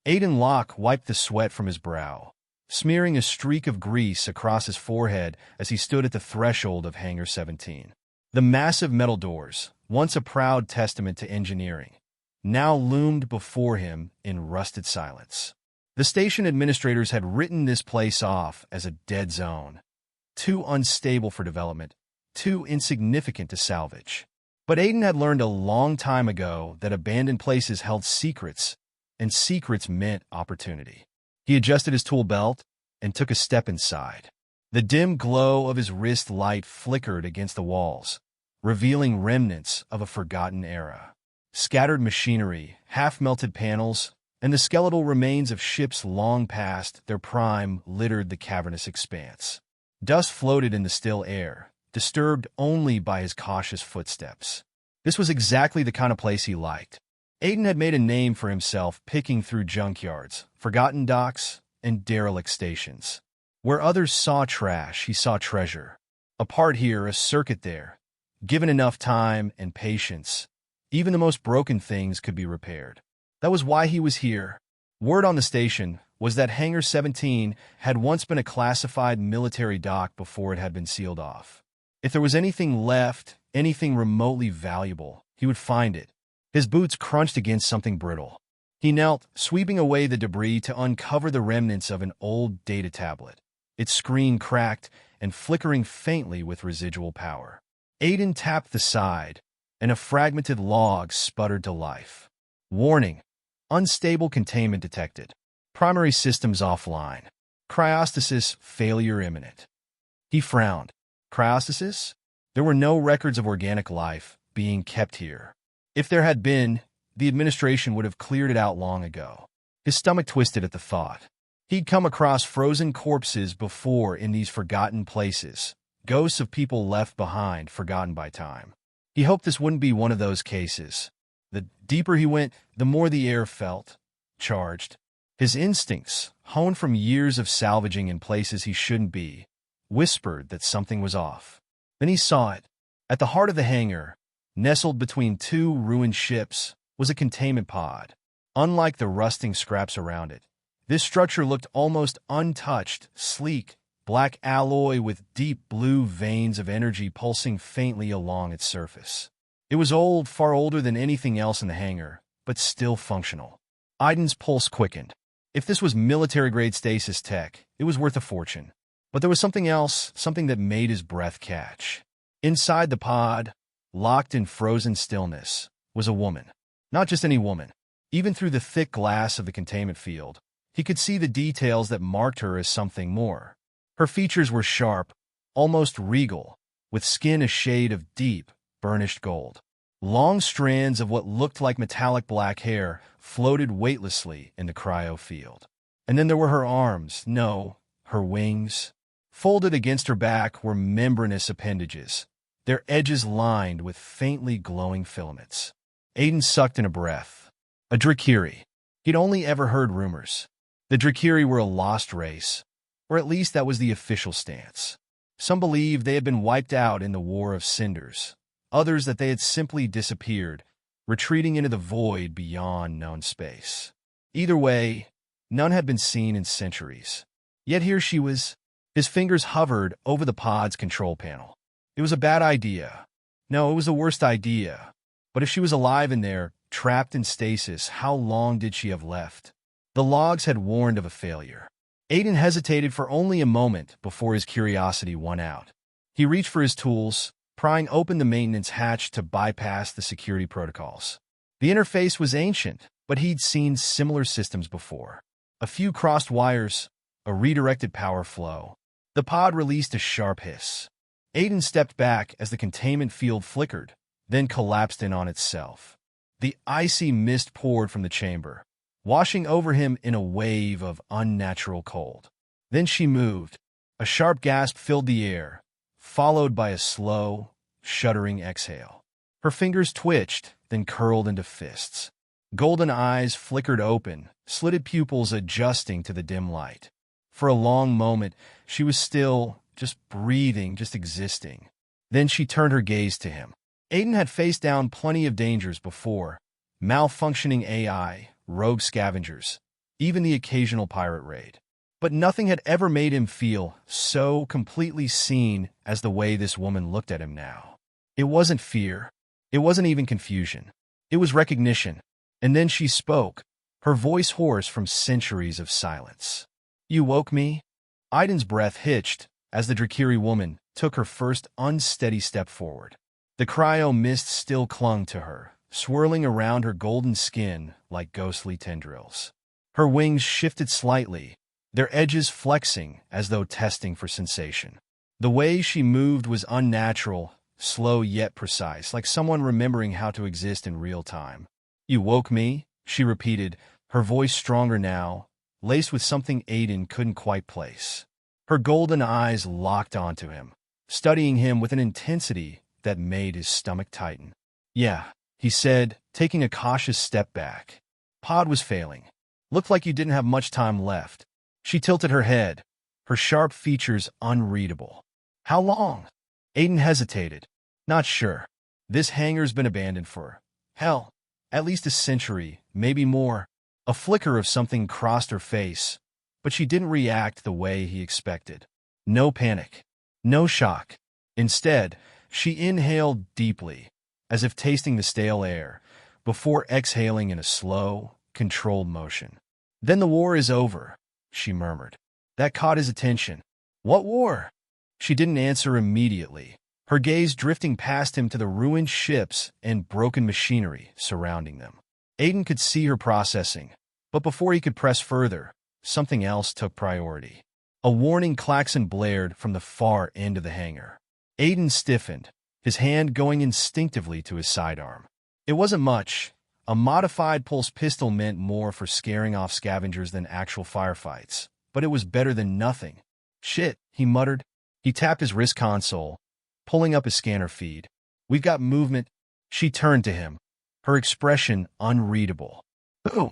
Aiden Locke wiped the sweat from his brow, smearing a streak of grease across his forehead as he stood at the threshold of Hangar 17. The massive metal doors, once a proud testament to engineering, now loomed before him in rusted silence. The station administrators had written this place off as a dead zone, too unstable for development, too insignificant to salvage. But Aiden had learned a long time ago that abandoned places held secrets, and secrets meant opportunity. He adjusted his tool belt and took a step inside. The dim glow of his wrist light flickered against the walls, revealing remnants of a forgotten era. Scattered machinery, half-melted panels, and the skeletal remains of ships long past their prime littered the cavernous expanse. Dust floated in the still air, disturbed only by his cautious footsteps. This was exactly the kind of place he liked. Aiden had made a name for himself picking through junkyards, forgotten docks, and derelict stations. Where others saw trash, he saw treasure. A part here, a circuit there. Given enough time and patience, even the most broken things could be repaired. That was why he was here. Word on the station was that Hangar 17 had once been a classified military dock before it had been sealed off. If there was anything left, anything remotely valuable, he would find it. His boots crunched against something brittle. He knelt, sweeping away the debris to uncover the remnants of an old data tablet, its screen cracked and flickering faintly with residual power. Aiden tapped the side, and a fragmented log sputtered to life. Warning: unstable containment detected. Primary systems offline. Cryostasis failure imminent. He frowned. Cryostasis? There were no records of organic life being kept here. If there had been, the administration would have cleared it out long ago. His stomach twisted at the thought. He'd come across frozen corpses before in these forgotten places, ghosts of people left behind, forgotten by time. He hoped this wouldn't be one of those cases. The deeper he went, the more the air felt charged. His instincts, honed from years of salvaging in places he shouldn't be, whispered that something was off. Then he saw it. At the heart of the hangar, nestled between two ruined ships, was a containment pod. Unlike the rusting scraps around it, this structure looked almost untouched, sleek, black alloy with deep blue veins of energy pulsing faintly along its surface. It was old, far older than anything else in the hangar, but still functional. Aiden's pulse quickened. If this was military-grade stasis tech, it was worth a fortune. But there was something else, something that made his breath catch. Inside the pod, locked in frozen stillness, was a woman. Not just any woman. Even through the thick glass of the containment field, he could see the details that marked her as something more. Her features were sharp, almost regal, with skin a shade of deep, burnished gold. Long strands of what looked like metallic black hair floated weightlessly in the cryo field. And then there were her arms, no, her wings. Folded against her back were membranous appendages, their edges lined with faintly glowing filaments. Aiden sucked in a breath. A Drakiri. He'd only ever heard rumors. The Drakiri were a lost race, or at least that was the official stance. Some believed they had been wiped out in the War of Cinders, others that they had simply disappeared, retreating into the void beyond known space. Either way, none had been seen in centuries. Yet here she was. His fingers hovered over the pod's control panel. It was a bad idea. No, it was the worst idea. But if she was alive in there, trapped in stasis, how long did she have left? The logs had warned of a failure. Aiden hesitated for only a moment before his curiosity won out. He reached for his tools, prying open the maintenance hatch to bypass the security protocols. The interface was ancient, but he'd seen similar systems before. A few crossed wires, a redirected power flow. The pod released a sharp hiss. Aiden stepped back as the containment field flickered, then collapsed in on itself. The icy mist poured from the chamber, washing over him in a wave of unnatural cold. Then she moved. A sharp gasp filled the air, followed by a slow, shuddering exhale. Her fingers twitched, then curled into fists. Golden eyes flickered open, slitted pupils adjusting to the dim light. For a long moment, she was still, just breathing, just existing. Then she turned her gaze to him. Aiden had faced down plenty of dangers before. Malfunctioning AI, rogue scavengers, even the occasional pirate raid. But nothing had ever made him feel so completely seen as the way this woman looked at him now. It wasn't fear. It wasn't even confusion. It was recognition. And then she spoke, her voice hoarse from centuries of silence. "You woke me?" Aiden's breath hitched as the Drakiri woman took her first unsteady step forward. The cryo mist still clung to her, swirling around her golden skin like ghostly tendrils. Her wings shifted slightly, their edges flexing as though testing for sensation. The way she moved was unnatural, slow yet precise, like someone remembering how to exist in real time. "You woke me?" she repeated, her voice stronger now, laced with something Aiden couldn't quite place. Her golden eyes locked onto him, studying him with an intensity that made his stomach tighten. "Yeah," he said, taking a cautious step back. "Pod was failing. Looked like you didn't have much time left." She tilted her head, her sharp features unreadable. "How long?" Aiden hesitated. "Not sure. This hangar's been abandoned for, hell, at least a century, maybe more." A flicker of something crossed her face, but she didn't react the way he expected. No panic. No shock. Instead, she inhaled deeply, as if tasting the stale air, before exhaling in a slow, controlled motion. "Then the war is over," she murmured. That caught his attention. "What war?" She didn't answer immediately, her gaze drifting past him to the ruined ships and broken machinery surrounding them. Aiden could see her processing, but before he could press further, something else took priority. A warning klaxon blared from the far end of the hangar. Aiden stiffened, his hand going instinctively to his sidearm. It wasn't much. A modified pulse pistol meant more for scaring off scavengers than actual firefights, but it was better than nothing. "Shit," he muttered. He tapped his wrist console, pulling up his scanner feed. "We've got movement." She turned to him, her expression unreadable. "Who?"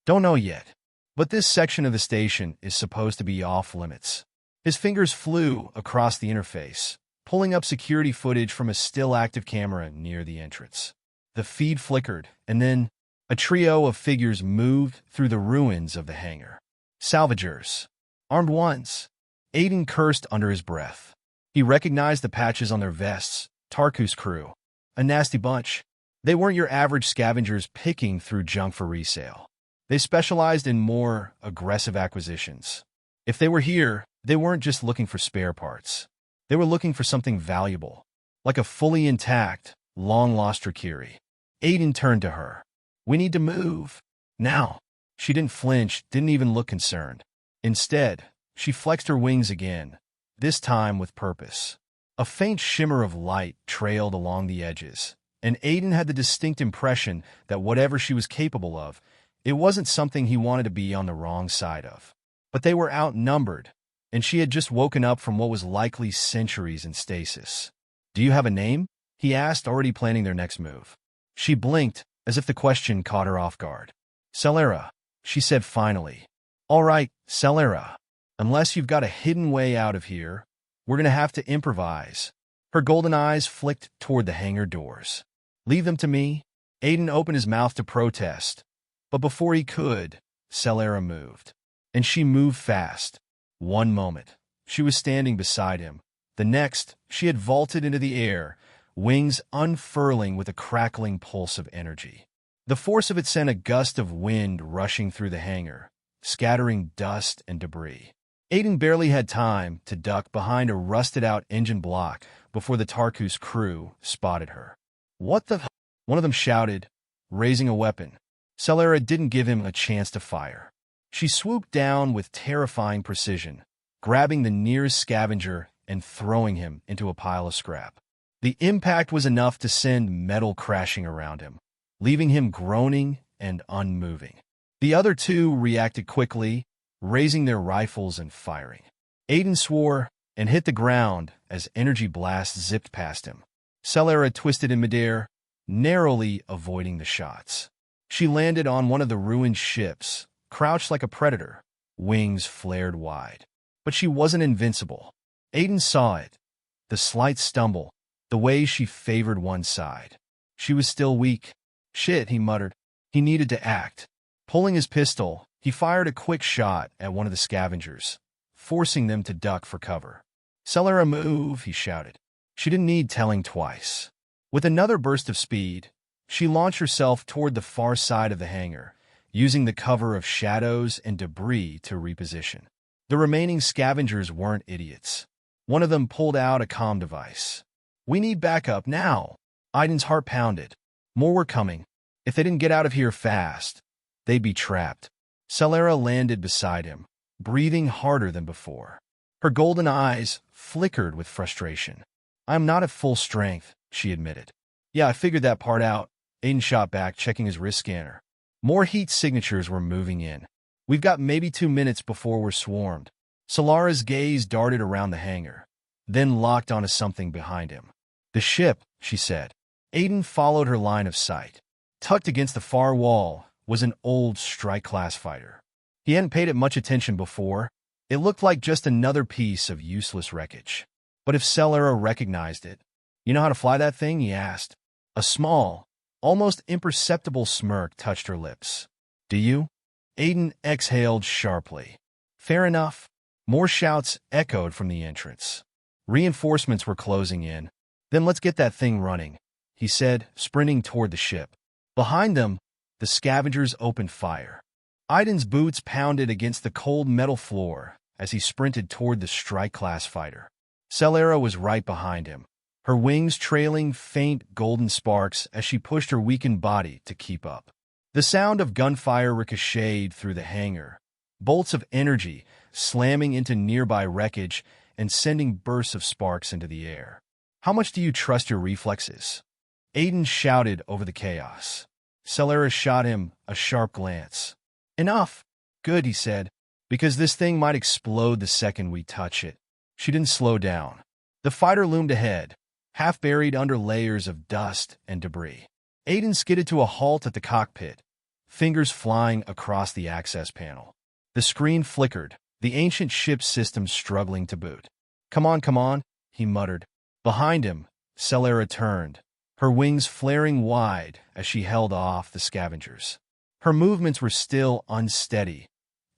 "Don't know yet. But this section of the station is supposed to be off-limits." His fingers flew across the interface, pulling up security footage from a still-active camera near the entrance. The feed flickered, and then a trio of figures moved through the ruins of the hangar. Salvagers. Armed ones. Aiden cursed under his breath. He recognized the patches on their vests. Tarku's crew. A nasty bunch. They weren't your average scavengers picking through junk for resale. They specialized in more aggressive acquisitions. If they were here, they weren't just looking for spare parts. They were looking for something valuable, like a fully intact, long-lost Drakiri. Aiden turned to her. "We need to move. Now." She didn't flinch, didn't even look concerned. Instead, she flexed her wings again, this time with purpose. A faint shimmer of light trailed along the edges, and Aiden had the distinct impression that whatever she was capable of, it wasn't something he wanted to be on the wrong side of. But they were outnumbered, and she had just woken up from what was likely centuries in stasis. "Do you have a name?" he asked, already planning their next move. She blinked, as if the question caught her off guard. "Celera," she said finally. "All right, Celera. Unless you've got a hidden way out of here, we're going to have to improvise." Her golden eyes flicked toward the hangar doors. "Leave them to me." Aiden opened his mouth to protest, but before he could, Celera moved. And she moved fast. One moment, she was standing beside him. The next, she had vaulted into the air, wings unfurling with a crackling pulse of energy. The force of it sent a gust of wind rushing through the hangar, scattering dust and debris. Aiden barely had time to duck behind a rusted-out engine block before the Tarku's crew spotted her. "What the f-?" one of them shouted, raising a weapon. Celera didn't give him a chance to fire. She swooped down with terrifying precision, grabbing the nearest scavenger and throwing him into a pile of scrap. The impact was enough to send metal crashing around him, leaving him groaning and unmoving. The other two reacted quickly, raising their rifles and firing. Aiden swore and hit the ground as energy blasts zipped past him. Celera twisted in midair, narrowly avoiding the shots. She landed on one of the ruined ships, crouched like a predator, wings flared wide. But she wasn't invincible. Aiden saw it, the slight stumble, the way she favored one side. She was still weak. "Shit," he muttered. He needed to act. Pulling his pistol, He fired a quick shot at one of the scavengers, forcing them to duck for cover. "Celera, move," he shouted. She didn't need telling twice. With another burst of speed, she launched herself toward the far side of the hangar, using the cover of shadows and debris to reposition. The remaining scavengers weren't idiots. One of them pulled out a comm device. "We need backup now." Aiden's heart pounded. More were coming. If they didn't get out of here fast, they'd be trapped. Celera landed beside him, breathing harder than before. Her golden eyes flickered with frustration. "I'm not at full strength," she admitted. "Yeah, I figured that part out," Aiden shot back, checking his wrist scanner. More heat signatures were moving in. "We've got maybe 2 minutes before we're swarmed." Solara's gaze darted around the hangar, then locked onto something behind him. "The ship," she said. Aiden followed her line of sight. Tucked against the far wall was an old strike-class fighter. He hadn't paid it much attention before. It looked like just another piece of useless wreckage. But if Celera recognized it, "You know how to fly that thing?" he asked. A small, almost imperceptible smirk touched her lips. "Do you?" Aiden exhaled sharply. "Fair enough." More shouts echoed from the entrance. Reinforcements were closing in. "Then let's get that thing running," he said, sprinting toward the ship. Behind them, the scavengers opened fire. Aiden's boots pounded against the cold metal floor as he sprinted toward the strike-class fighter. Celera was right behind him, her wings trailing faint golden sparks as she pushed her weakened body to keep up. The sound of gunfire ricocheted through the hangar, bolts of energy slamming into nearby wreckage and sending bursts of sparks into the air. "How much do you trust your reflexes?" Aiden shouted over the chaos. Celera shot him a sharp glance. "Enough." "Good," he said, "because this thing might explode the second we touch it." She didn't slow down. The fighter loomed ahead, half buried under layers of dust and debris. Aiden skidded to a halt at the cockpit, fingers flying across the access panel. The screen flickered, the ancient ship's system struggling to boot. Come on," he muttered. Behind him, Celera turned, her wings flaring wide as she held off the scavengers. Her movements were still unsteady.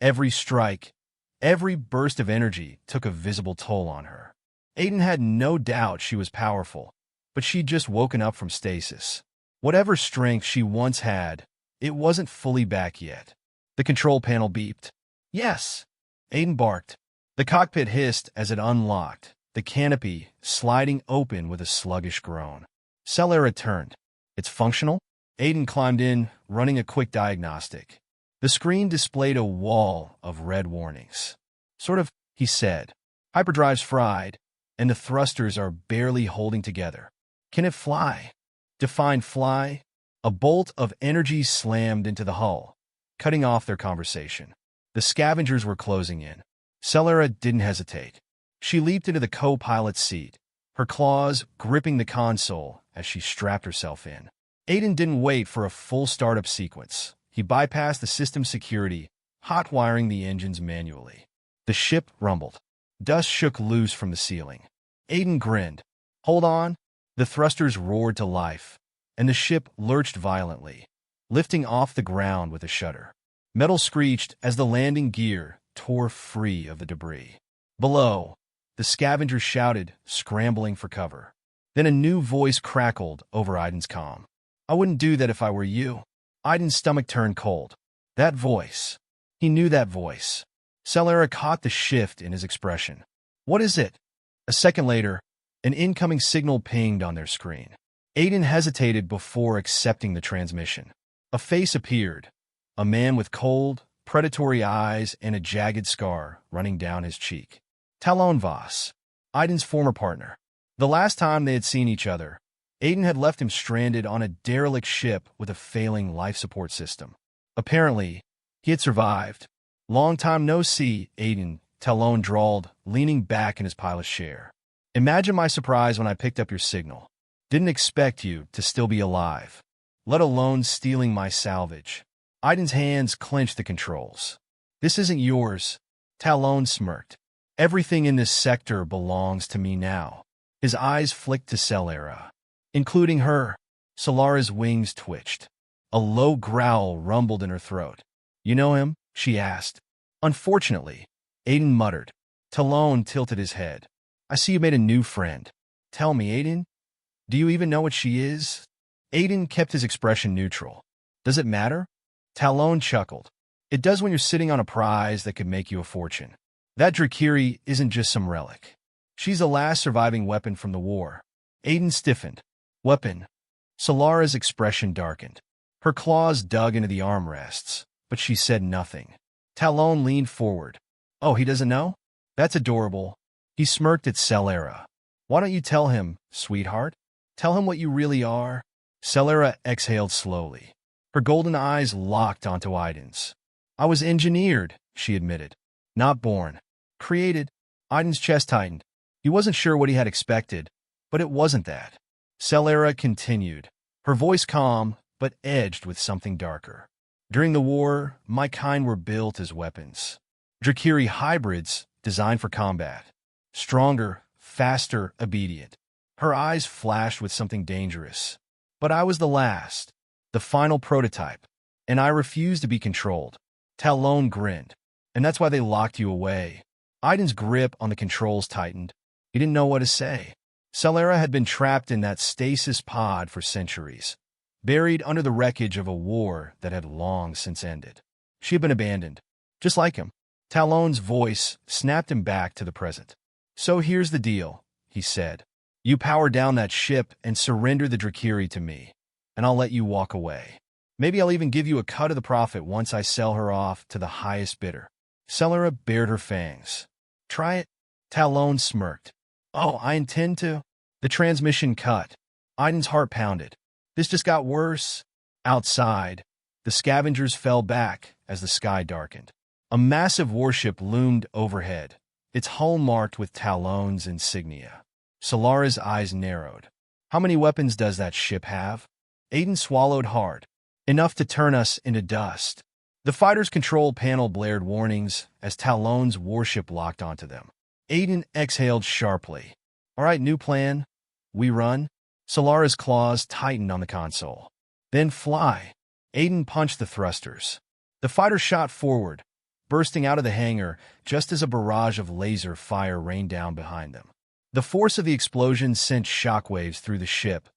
Every strike, every burst of energy took a visible toll on her. Aiden had no doubt she was powerful, but she'd just woken up from stasis. Whatever strength she once had, it wasn't fully back yet. The control panel beeped. "Yes," Aiden barked. The cockpit hissed as it unlocked, the canopy sliding open with a sluggish groan. Celera turned. "It's functional?" Aiden climbed in, running a quick diagnostic. The screen displayed a wall of red warnings. "Sort of," he said. "Hyperdrive's fried, and the thrusters are barely holding together." "Can it fly?" "Define fly." A bolt of energy slammed into the hull, cutting off their conversation. The scavengers were closing in. Celera didn't hesitate. She leaped into the co-pilot's seat, her claws gripping the console as she strapped herself in. Aiden didn't wait for a full startup sequence. He bypassed the system security, hot-wiring the engines manually. The ship rumbled. Dust shook loose from the ceiling. Aiden grinned. "Hold on." The thrusters roared to life, and the ship lurched violently, lifting off the ground with a shudder. Metal screeched as the landing gear tore free of the debris. Below, the scavengers shouted, scrambling for cover. Then a new voice crackled over Aiden's comm. "I wouldn't do that if I were you." Aiden's stomach turned cold. That voice. He knew that voice. Celera caught the shift in his expression. "What is it?" A second later, an incoming signal pinged on their screen. Aiden hesitated before accepting the transmission. A face appeared, a man with cold, predatory eyes and a jagged scar running down his cheek. Talon Voss, Aiden's former partner. The last time they had seen each other, Aiden had left him stranded on a derelict ship with a failing life support system. Apparently, he had survived. "Long time no see, Aiden," Talon drawled, leaning back in his pilot's chair. "Imagine my surprise when I picked up your signal. Didn't expect you to still be alive, let alone stealing my salvage." Aiden's hands clenched the controls. "This isn't yours," Talon smirked. "Everything in this sector belongs to me now." His eyes flicked to Celera. "Including her." Solara's wings twitched. A low growl rumbled in her throat. "You know him?" she asked. Unfortunately, Aiden muttered. Talon tilted his head. I see you made a new friend. Tell me, Aiden, do you even know what she is? Aiden kept his expression neutral. Does it matter? Talon chuckled. It does when you're sitting on a prize that could make you a fortune. That Drakiri isn't just some relic. She's the last surviving weapon from the war. Aiden stiffened. Weapon. Solara's expression darkened. Her claws dug into the armrests, but she said nothing. Talon leaned forward. Oh, he doesn't know? That's adorable. He smirked at Solara. Why don't you tell him, sweetheart? Tell him what you really are. Solara exhaled slowly. Her golden eyes locked onto Aiden's. I was engineered, she admitted. Not born. Created. Aiden's chest tightened. He wasn't sure what he had expected, but it wasn't that. Solara continued, her voice calm, but edged with something darker. During the war, my kind were built as weapons. Drakiri hybrids designed for combat. Stronger, faster, obedient. Her eyes flashed with something dangerous. But I was the last, the final prototype, and I refused to be controlled. Talon grinned. And that's why they locked you away. Aiden's grip on the controls tightened. He didn't know what to say. Solara had been trapped in that stasis pod for centuries, buried under the wreckage of a war that had long since ended. She had been abandoned, just like him. Talon's voice snapped him back to the present. So here's the deal, he said. You power down that ship and surrender the Drakiri to me, and I'll let you walk away. Maybe I'll even give you a cut of the profit once I sell her off to the highest bidder. Solara bared her fangs. Try it? Talon smirked. Oh, I intend to. The transmission cut. Aiden's heart pounded. This just got worse. Outside, the scavengers fell back as the sky darkened. A massive warship loomed overhead, its hull marked with Talon's insignia. Solara's eyes narrowed. How many weapons does that ship have? Aiden swallowed hard. Enough to turn us into dust. The fighter's control panel blared warnings as Talon's warship locked onto them. Aiden exhaled sharply. All right, new plan. We run. Solara's claws tightened on the console. Then fly. Aiden punched the thrusters. The fighter shot forward, bursting out of the hangar just as a barrage of laser fire rained down behind them. The force of the explosion sent shockwaves through the ship,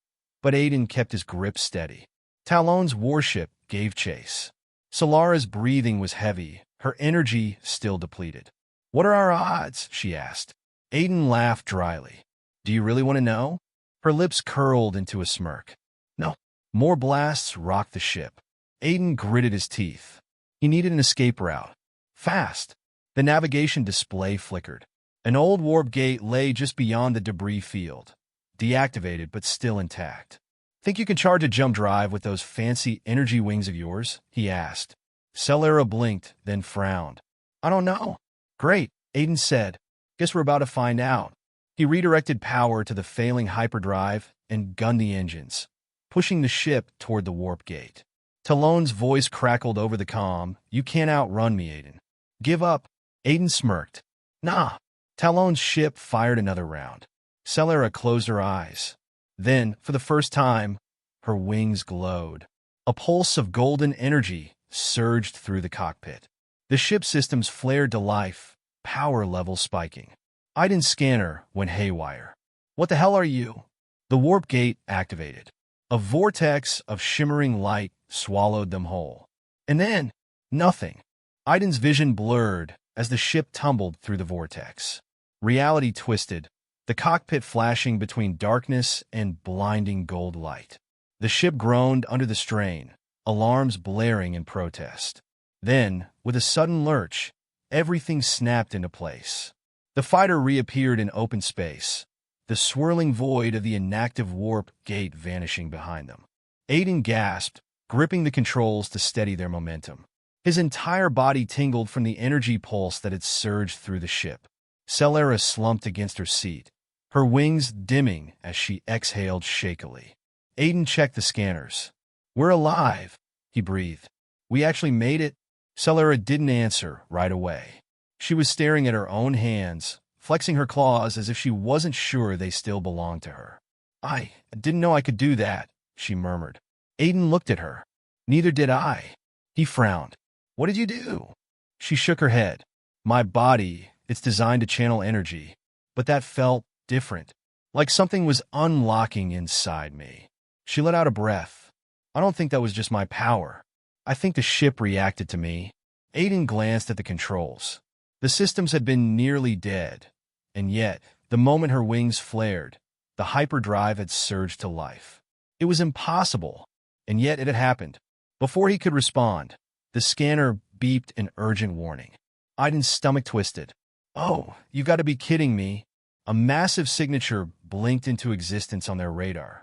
but Aiden kept his grip steady. Talon's warship gave chase. Solara's breathing was heavy, her energy still depleted. What are our odds? She asked. Aiden laughed dryly. Do you really want to know? Her lips curled into a smirk. No. More blasts rocked the ship. Aiden gritted his teeth. He needed an escape route. Fast. The navigation display flickered. An old warp gate lay just beyond the debris field, deactivated but still intact. Think you can charge a jump drive with those fancy energy wings of yours? He asked. Solara blinked, then frowned. I don't know. Great, Aiden said. Guess we're about to find out. He redirected power to the failing hyperdrive and gunned the engines, pushing the ship toward the warp gate. Talon's voice crackled over the comm. You can't outrun me, Aiden. Give up. Aiden smirked. Nah. Talon's ship fired another round. Solara closed her eyes. Then, for the first time, her wings glowed. A pulse of golden energy surged through the cockpit. The ship systems flared to life, power level spiking. Aiden's scanner went haywire. What the hell are you? The warp gate activated. A vortex of shimmering light swallowed them whole. And then, nothing. Aiden's vision blurred as the ship tumbled through the vortex. Reality twisted, the cockpit flashing between darkness and blinding gold light. The ship groaned under the strain, alarms blaring in protest. Then, with a sudden lurch, everything snapped into place. The fighter reappeared in open space, the swirling void of the inactive warp gate vanishing behind them. Aiden gasped, gripping the controls to steady their momentum. His entire body tingled from the energy pulse that had surged through the ship. Solara slumped against her seat, her wings dimming as she exhaled shakily. Aiden checked the scanners. We're alive, he breathed. We actually made it. Solara didn't answer right away. She was staring at her own hands, flexing her claws as if she wasn't sure they still belonged to her. I didn't know I could do that, she murmured. Aiden looked at her. Neither did I. He frowned. What did you do? She shook her head. My body, it's designed to channel energy, but that felt different, like something was unlocking inside me. She let out a breath. I don't think that was just my power. I think the ship reacted to me. Aiden glanced at the controls. The systems had been nearly dead, and yet, the moment her wings flared, the hyperdrive had surged to life. It was impossible, and yet it had happened. Before he could respond, the scanner beeped an urgent warning. Aiden's stomach twisted. Oh, you've got to be kidding me. A massive signature blinked into existence on their radar.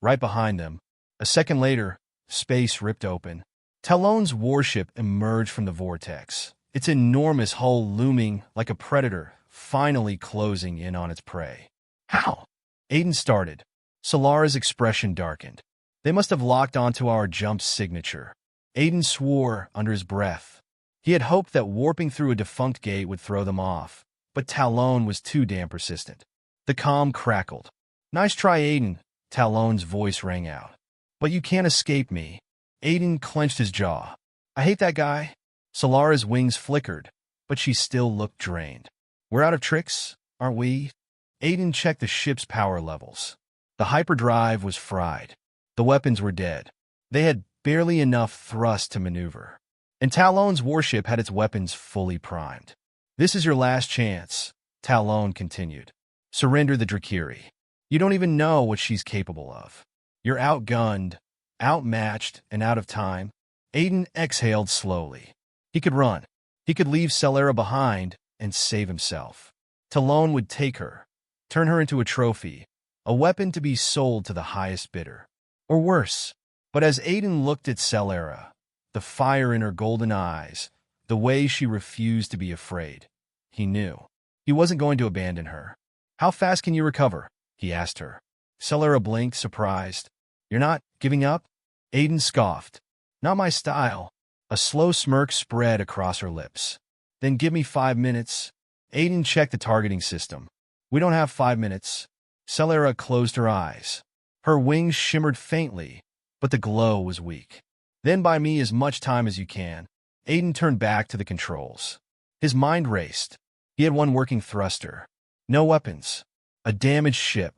Right behind them, a second later, space ripped open. Talon's warship emerged from the vortex, its enormous hull looming like a predator, finally closing in on its prey. How? Aiden started. Solara's expression darkened. They must have locked onto our jump signature. Aiden swore under his breath. He had hoped that warping through a defunct gate would throw them off, but Talon was too damn persistent. The comm crackled. Nice try, Aiden, Talon's voice rang out. But you can't escape me. Aiden clenched his jaw. I hate that guy. Solara's wings flickered, but she still looked drained. We're out of tricks, aren't we? Aiden checked the ship's power levels. The hyperdrive was fried. The weapons were dead. They had barely enough thrust to maneuver. And Talon's warship had its weapons fully primed. This is your last chance, Talon continued. Surrender the Drakiri. You don't even know what she's capable of. You're outgunned, outmatched, and out of time. Aiden exhaled slowly. He could run. He could leave Solara behind and save himself. Talon would take her, turn her into a trophy, a weapon to be sold to the highest bidder. Or worse. But as Aiden looked at Solara, the fire in her golden eyes, the way she refused to be afraid, he knew. He wasn't going to abandon her. How fast can you recover? He asked her. Solara blinked, surprised. You're not giving up? Aiden scoffed. Not my style. A slow smirk spread across her lips. Then give me 5 minutes. Aiden checked the targeting system. We don't have 5 minutes. Solara closed her eyes. Her wings shimmered faintly, but the glow was weak. Then buy me as much time as you can. Aiden turned back to the controls. His mind raced. He had one working thruster. No weapons. A damaged ship.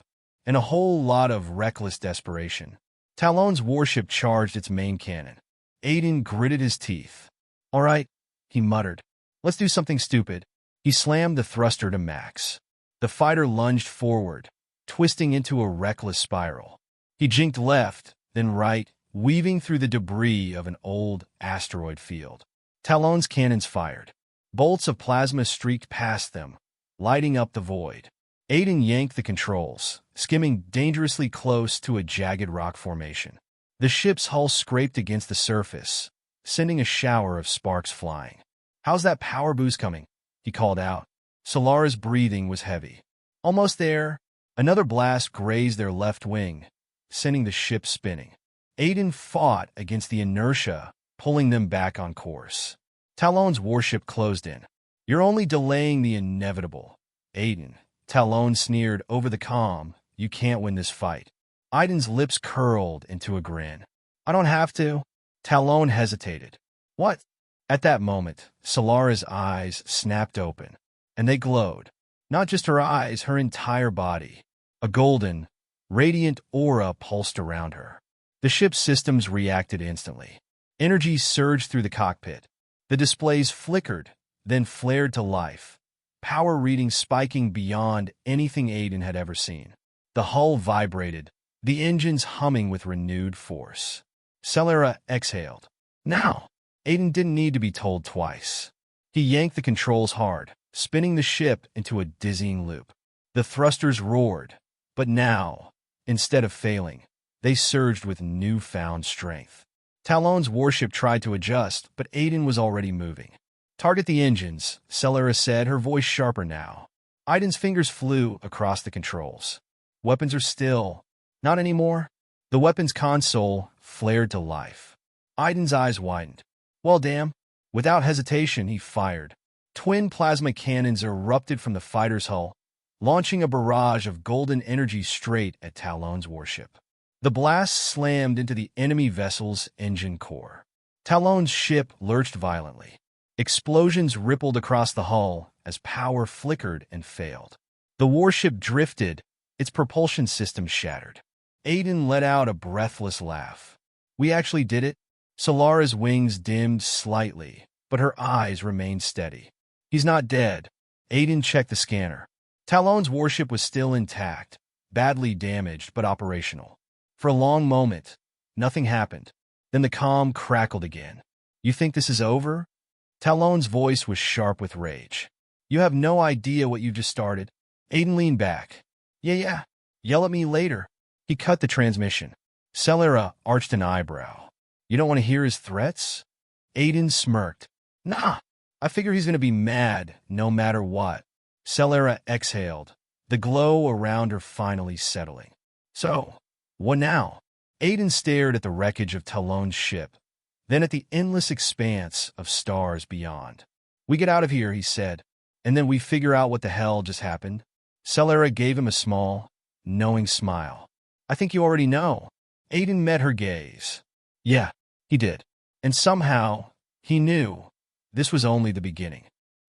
And a whole lot of reckless desperation. Talon's warship charged its main cannon. Aiden gritted his teeth. All right, he muttered. Let's do something stupid. He slammed the thruster to max. The fighter lunged forward, twisting into a reckless spiral. He jinked left, then right, weaving through the debris of an old asteroid field. Talon's cannons fired. Bolts of plasma streaked past them, lighting up the void. Aiden yanked the controls, skimming dangerously close to a jagged rock formation. The ship's hull scraped against the surface, sending a shower of sparks flying. How's that power boost coming? He called out. Solara's breathing was heavy. Almost there. Another blast grazed their left wing, sending the ship spinning. Aiden fought against the inertia, pulling them back on course. Talon's warship closed in. You're only delaying the inevitable. Aiden, Talon sneered over the comm. You can't win this fight. Aiden's lips curled into a grin. I don't have to. Talon hesitated. What? At that moment, Solara's eyes snapped open, and they glowed. Not just her eyes, her entire body. A golden, radiant aura pulsed around her. The ship's systems reacted instantly. Energy surged through the cockpit. The displays flickered, then flared to life, power readings spiking beyond anything Aiden had ever seen. The hull vibrated, the engines humming with renewed force. Solara exhaled. Now! Aiden didn't need to be told twice. He yanked the controls hard, spinning the ship into a dizzying loop. The thrusters roared, but now, instead of failing, they surged with newfound strength. Talon's warship tried to adjust, but Aiden was already moving. Target the engines, Solara said, her voice sharper now. Aiden's fingers flew across the controls. Weapons are still. Not anymore. The weapons console flared to life. Aiden's eyes widened. Well, damn. Without hesitation, he fired. Twin plasma cannons erupted from the fighter's hull, launching a barrage of golden energy straight at Talon's warship. The blast slammed into the enemy vessel's engine core. Talon's ship lurched violently. Explosions rippled across the hull as power flickered and failed. The warship drifted, its propulsion system shattered. Aiden let out a breathless laugh. We actually did it? Solara's wings dimmed slightly, but her eyes remained steady. He's not dead. Aiden checked the scanner. Talon's warship was still intact, badly damaged but operational. For a long moment, nothing happened. Then the comm crackled again. You think this is over? Talon's voice was sharp with rage. You have no idea what you just started. Aiden leaned back. Yeah. Yell at me later. He cut the transmission. Celera arched an eyebrow. You don't want to hear his threats? Aiden smirked. Nah, I figure he's going to be mad no matter what. Celera exhaled, the glow around her finally settling. So, what now? Aiden stared at the wreckage of Talon's ship, then at the endless expanse of stars beyond. We get out of here, he said, and then we figure out what the hell just happened. Celera gave him a small, knowing smile. I think you already know. Aiden met her gaze. Yeah, he did. And somehow, he knew this was only the beginning.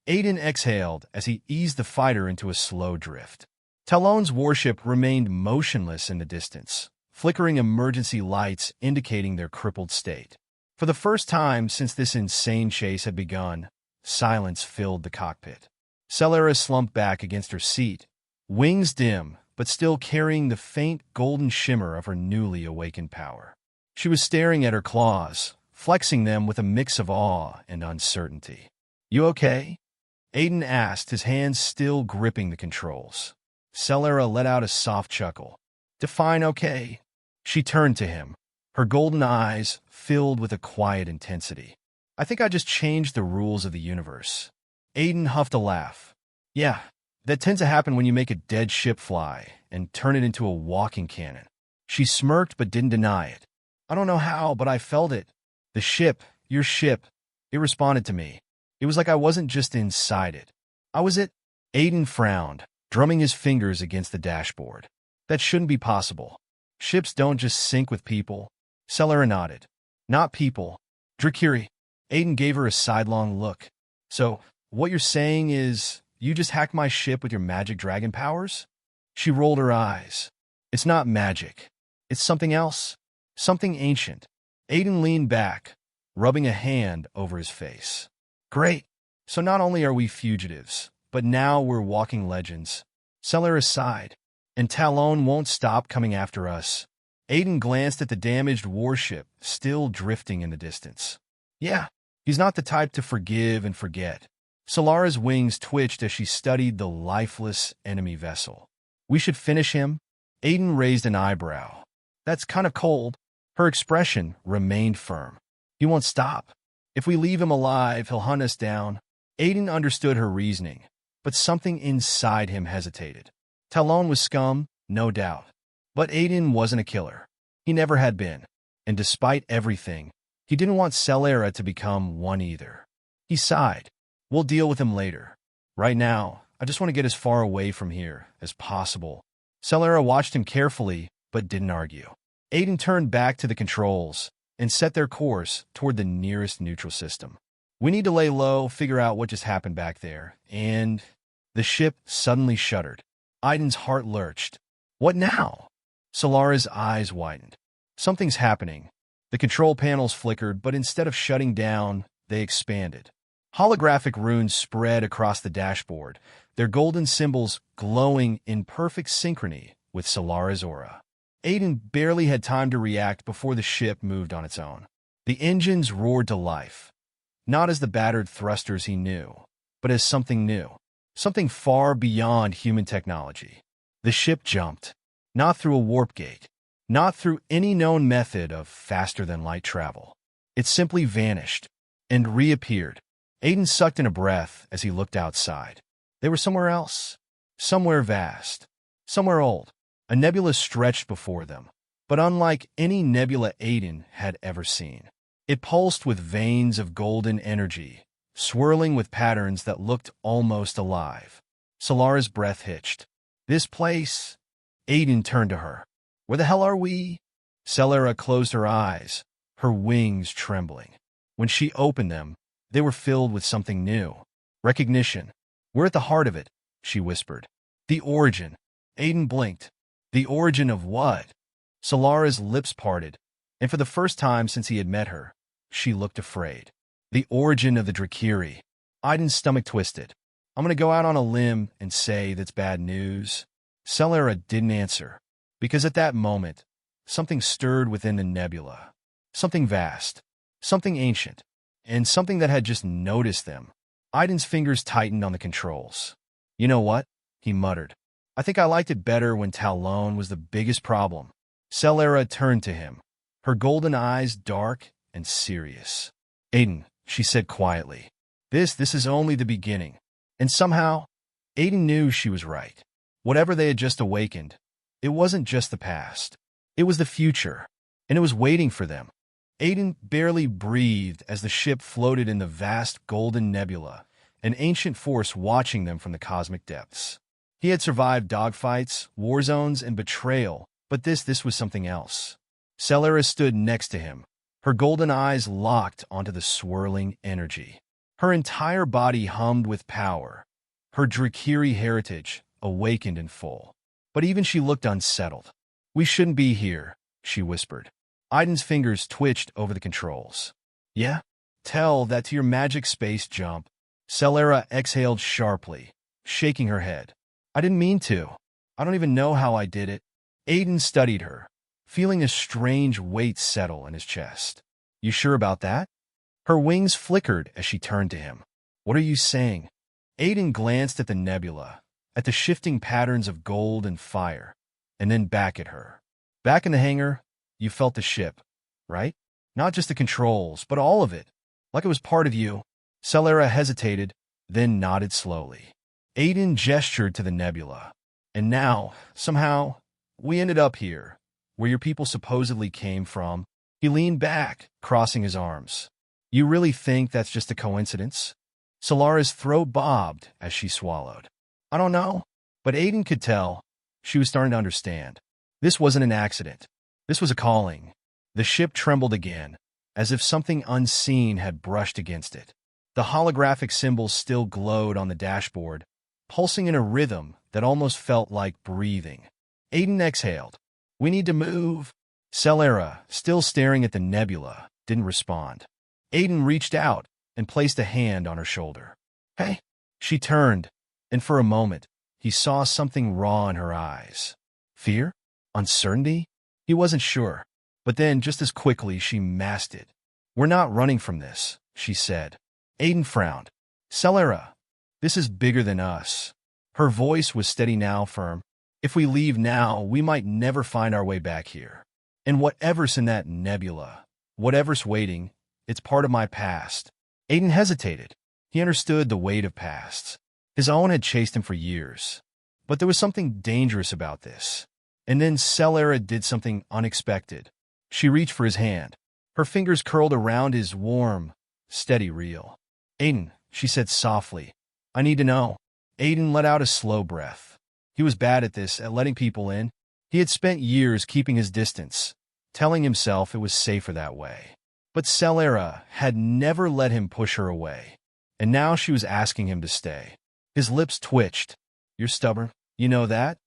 Aiden exhaled as he eased the fighter into a slow drift. Talon's warship remained motionless in the distance, flickering emergency lights indicating their crippled state. For the first time since this insane chase had begun, silence filled the cockpit. Celera slumped back against her seat, wings dim, but still carrying the faint golden shimmer of her newly awakened power. She was staring at her claws, flexing them with a mix of awe and uncertainty. You okay? Aiden asked, his hands still gripping the controls. Celera let out a soft chuckle. Define okay. She turned to him, her golden eyes filled with a quiet intensity. I think I just changed the rules of the universe. Aiden huffed a laugh. Yeah, that tends to happen when you make a dead ship fly and turn it into a walking cannon. She smirked but didn't deny it. I don't know how, but I felt it. The ship, your ship, it responded to me. It was like I wasn't just inside it. I was it. Aiden frowned, drumming his fingers against the dashboard. That shouldn't be possible. Ships don't just sink with people. Celera nodded. Not people. Drakiri. Aiden gave her a sidelong look. So, what you're saying is, you just hacked my ship with your magic dragon powers? She rolled her eyes. It's not magic. It's something else. Something ancient. Aiden leaned back, rubbing a hand over his face. Great. So not only are we fugitives, but now we're walking legends. Celera sighed. And Talon won't stop coming after us. Aiden glanced at the damaged warship, still drifting in the distance. Yeah, he's not the type to forgive and forget. Solara's wings twitched as she studied the lifeless enemy vessel. We should finish him? Aiden raised an eyebrow. That's kind of cold. Her expression remained firm. He won't stop. If we leave him alive, he'll hunt us down. Aiden understood her reasoning, but something inside him hesitated. Talon was scum, no doubt. But Aiden wasn't a killer. He never had been. And despite everything, he didn't want Celera to become one either. He sighed. We'll deal with him later. Right now, I just want to get as far away from here as possible. Celera watched him carefully, but didn't argue. Aiden turned back to the controls and set their course toward the nearest neutral system. We need to lay low, figure out what just happened back there, and... The ship suddenly shuddered. Aiden's heart lurched. What now? Solara's eyes widened. Something's happening. The control panels flickered, but instead of shutting down, they expanded. Holographic runes spread across the dashboard, their golden symbols glowing in perfect synchrony with Solara's aura. Aiden barely had time to react before the ship moved on its own. The engines roared to life, not as the battered thrusters he knew, but as something new, something far beyond human technology. The ship jumped, not through a warp gate, not through any known method of faster-than-light travel. It simply vanished and reappeared. Aiden sucked in a breath as he looked outside. They were somewhere else, somewhere vast, somewhere old. A nebula stretched before them, but unlike any nebula Aiden had ever seen. It pulsed with veins of golden energy, swirling with patterns that looked almost alive. Solara's breath hitched. This place... Aiden turned to her. Where the hell are we? Celera closed her eyes, her wings trembling. When she opened them, They were filled with something new. Recognition. "We're at the heart of it," she whispered. "The origin." Aiden blinked. The origin of what? Solara's lips parted, and for the first time since he had met her, she looked afraid. The origin of the Drakiri. Aiden's stomach twisted. "I'm going to go out on a limb and say that's bad news." Solara didn't answer, because at that moment, something stirred within the nebula. Something vast, something ancient, and something that had just noticed them. Aiden's fingers tightened on the controls. "You know what?" he muttered. "I think I liked it better when Talon was the biggest problem." Solara turned to him, her golden eyes dark and serious. "Aiden," she said quietly, This is only the beginning." And somehow, Aiden knew she was right. Whatever they had just awakened, it wasn't just the past. It was the future, and it was waiting for them. Aiden barely breathed as the ship floated in the vast golden nebula, an ancient force watching them from the cosmic depths. He had survived dogfights, war zones, and betrayal, but this was something else. Solara stood next to him, her golden eyes locked onto the swirling energy. Her entire body hummed with power, her Drakiri heritage awakened in full. But even she looked unsettled. "We shouldn't be here," she whispered. Aiden's fingers twitched over the controls. "Yeah? Tell that to your magic space jump." Solara exhaled sharply, shaking her head. "I didn't mean to. I don't even know how I did it." Aiden studied her, feeling a strange weight settle in his chest. "You sure about that?" Her wings flickered as she turned to him. "What are you saying?" Aiden glanced at the nebula, at the shifting patterns of gold and fire, and then back at her. "Back in the hangar, you felt the ship, right? Not just the controls, but all of it, like it was part of you." Solara hesitated, then nodded slowly. Aiden gestured to the nebula. "And now, somehow, we ended up here, where your people supposedly came from." He leaned back, crossing his arms. "You really think that's just a coincidence?" Solara's throat bobbed as she swallowed. "I don't know." But Aiden could tell. She was starting to understand. This wasn't an accident. This was a calling. The ship trembled again, as if something unseen had brushed against it. The holographic symbols still glowed on the dashboard, pulsing in a rhythm that almost felt like breathing. Aiden exhaled. "We need to move." Solara, still staring at the nebula, didn't respond. Aiden reached out and placed a hand on her shoulder. "Hey." She turned, and for a moment, he saw something raw in her eyes. Fear? Uncertainty? He wasn't sure. But then, just as quickly, she masked it. "We're not running from this," she said. Aiden frowned. "Solara, this is bigger than us." Her voice was steady now, firm. "If we leave now, we might never find our way back here. And whatever's in that nebula, whatever's waiting, it's part of my past." Aiden hesitated. He understood the weight of pasts. His own had chased him for years. But there was something dangerous about this. And then Solara did something unexpected. She reached for his hand. Her fingers curled around his warm, steady reel. "Aiden," she said softly, "I need to know." Aiden let out a slow breath. He was bad at this, at letting people in. He had spent years keeping his distance, telling himself it was safer that way. But Solara had never let him push her away, and now she was asking him to stay. His lips twitched. "You're stubborn, you know that?"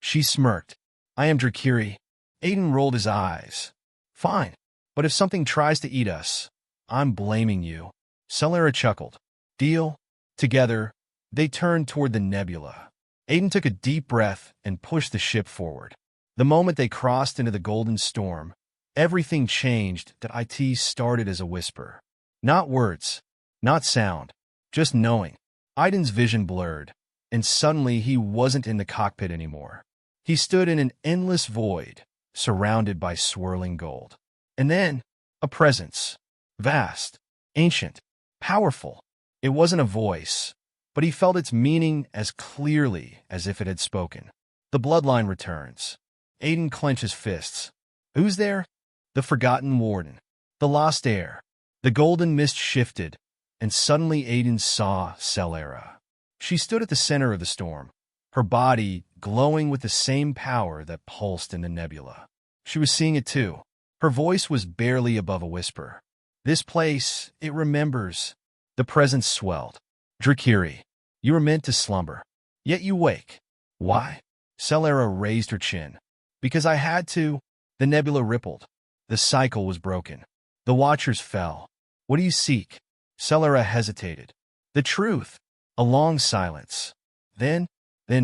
She smirked. "I am Drakiri." Aiden rolled his eyes. "Fine, but if something tries to eat us, I'm blaming you." Solara chuckled. "Deal?" Together, they turned toward the nebula. Aiden took a deep breath and pushed the ship forward. The moment they crossed into the golden storm, everything changed. That IT started as a whisper. Not words, not sound, just knowing. Aiden's vision blurred, and suddenly he wasn't in the cockpit anymore. He stood in an endless void, surrounded by swirling gold. And then, a presence. Vast, ancient, powerful. It wasn't a voice, but he felt its meaning as clearly as if it had spoken. The bloodline returns. Aiden clenched his fists. Who's there? The forgotten warden. The lost heir. The golden mist shifted, and suddenly Aiden saw Solara. She stood at the center of the storm, her body glowing with the same power that pulsed in the nebula. She was seeing it too. Her voice was barely above a whisper. "This place, it remembers." The presence swelled. Drakiri, you were meant to slumber. Yet you wake. Why? Celera raised her chin. Because I had to. The nebula rippled. The cycle was broken. The watchers fell. What do you seek? Celera hesitated. The truth. A long silence. Then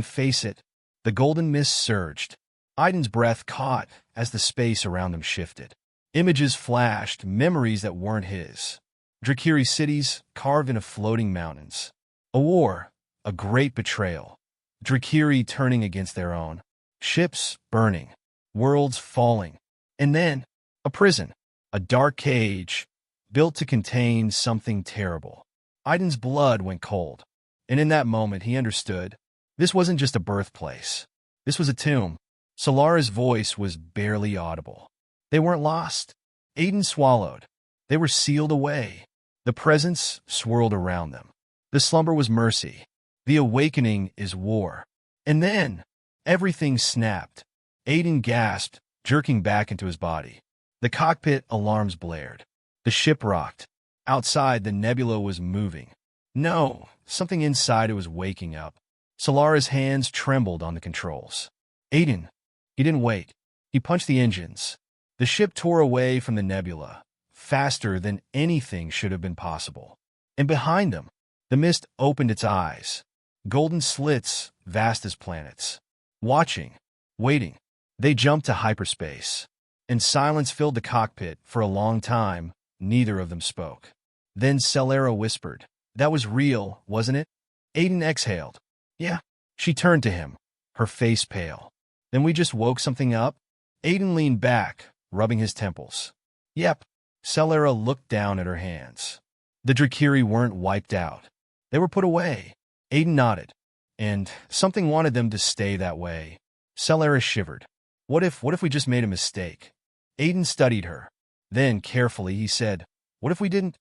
face it. The golden mist surged. Aiden's breath caught as the space around them shifted. Images flashed, memories that weren't his. Drakiri cities carved into floating mountains. A war, a great betrayal. Drakiri turning against their own. Ships burning. Worlds falling. And then, a prison. A dark cage, built to contain something terrible. Aiden's blood went cold. And in that moment, he understood. This wasn't just a birthplace. This was a tomb. Solara's voice was barely audible. They weren't lost. Aiden swallowed. They were sealed away. The presence swirled around them. The slumber was mercy. The awakening is war. And then, everything snapped. Aiden gasped, jerking back into his body. The cockpit alarms blared. The ship rocked. Outside, the nebula was moving. No, something inside it was waking up. Solara's hands trembled on the controls. Aiden. He didn't wait. He punched the engines. The ship tore away from the nebula, faster than anything should have been possible. And behind them, the mist opened its eyes. Golden slits, vast as planets. Watching, waiting. They jumped to hyperspace. And silence filled the cockpit. For a long time, neither of them spoke. Then Celera whispered, "That was real, wasn't it?" Aiden exhaled. "Yeah." She turned to him, her face pale. "Then we just woke something up?" Aiden leaned back, rubbing his temples. "Yep." Celera looked down at her hands. The Drakiri weren't wiped out. They were put away. Aiden nodded. And something wanted them to stay that way. Celera shivered. What if we just made a mistake? Aiden studied her. Then, carefully, he said, "What if we didn't?"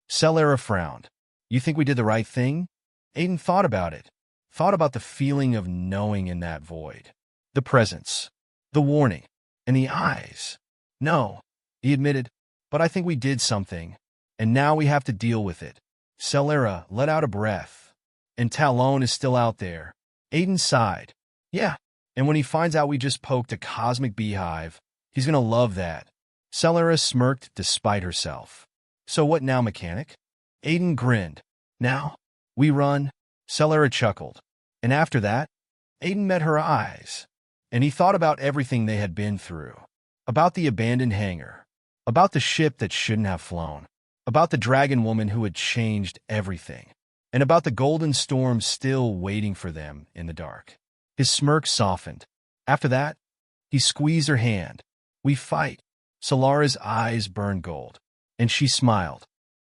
Celera frowned. "You think we did the right thing?" Aiden thought about it. Thought about the feeling of knowing in that void. The presence. The warning. And the eyes. "No," he admitted, "but I think we did something. And now we have to deal with it." Celera let out a breath. "And Talon is still out there." Aiden sighed. "Yeah, and when he finds out we just poked a cosmic beehive, he's gonna love that." Celera smirked despite herself. "So what now, mechanic?" Aiden grinned. "Now, we run." Celera chuckled. And after that, Aiden met her eyes. And he thought about everything they had been through. About the abandoned hangar. About the ship that shouldn't have flown. About the dragon woman who had changed everything. And about the golden storm still waiting for them in the dark. His smirk softened. After that, he squeezed her hand. "We fight." Solara's eyes burned gold. And she smiled.